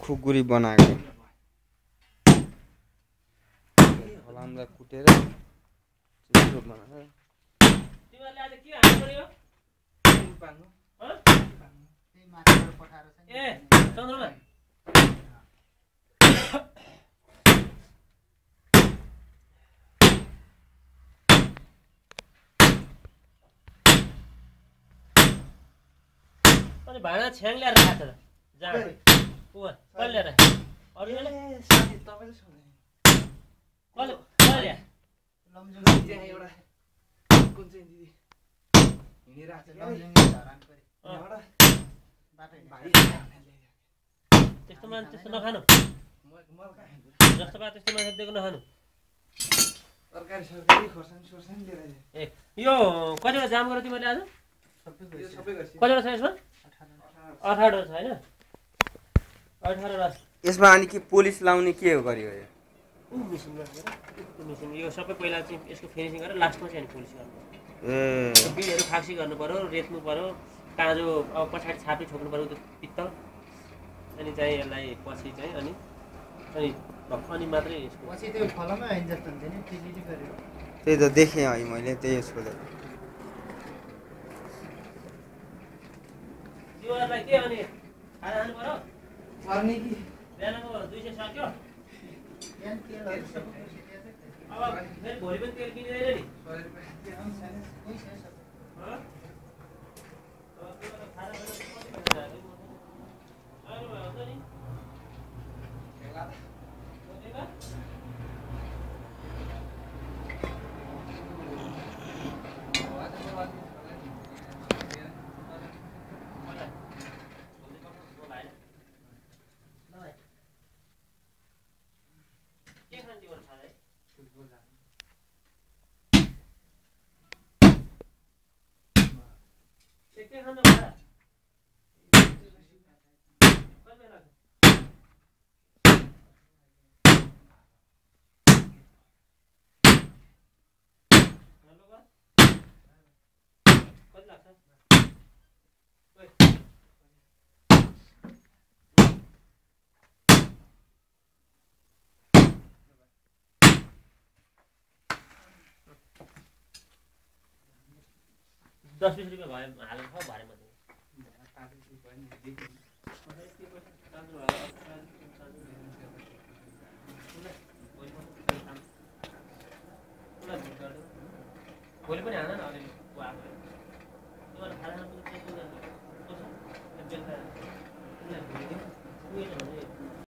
खुकुरी बनाएको फलामलाई कुटेर चिसो बनाएर तिमीहरूले आज के हाल्नु पर्यो ए चन्द्रमा अनि भाँडा छ्याङ ल्याएर खान्छ त जहाँ कहिले ल्याएर अरूले तपाईले सोध्नु कसले ल्या लमजुङ त्यहाँ एउटा कुन चाहिँ दिदी हिँडिरहेको छ लमजुङ झरान परे यहाँबाट बाटो भाइ त्यस्तो मान्छे त्यस्तो नखानु जस्तो भए त्यस्तो मान्छे दिएको नखानु तरकारी सरकारी खोर्सानी सोर्सानी लिएर ए यो कतिवटा जाम गर्यो तिमीहरूले आज सबै गर्छ कतिवटा छ यसमा 18 छ हैन 18 रस यसमा अनि के पोलिस लाउने के हो गरियो यो मिसिङ यो सबै पहिला चाहिँ यसको फिनिसिङ गरेर लास्टमा चाहिँ अनि पोलिस गर्नु ए बिलहरु फाक्सी गर्नु पर्यो रेच्नु पर्यो काँजो अब पछाडी छापी छोप्नु पर्यो त्यो पित्तल अनि चाहिँ यसलाई पछि चाहिँ अनि अनि मात्रै यसको पछि त्यो फलमै हैन जस्तो हुन्छ नि टिलिटि गर्यो त्यही त देखेँ है मैले त्यही सोधेको तिमीहरूलाई के अनि खाना खानु पर्यो पर्ने कि बिहानको 200 सक्यो बिहान तेलहरु सबै अब फेरि भोलि पनि तेल किनेर नि 100 रुपैयाँ के खानु भाडा कति लाग्छ हेलो बा कति लाग्छ ओइ 10-20 रुपैयाँ भयो हालेर खाऊ भारे मध्ये भोलि पनि हान न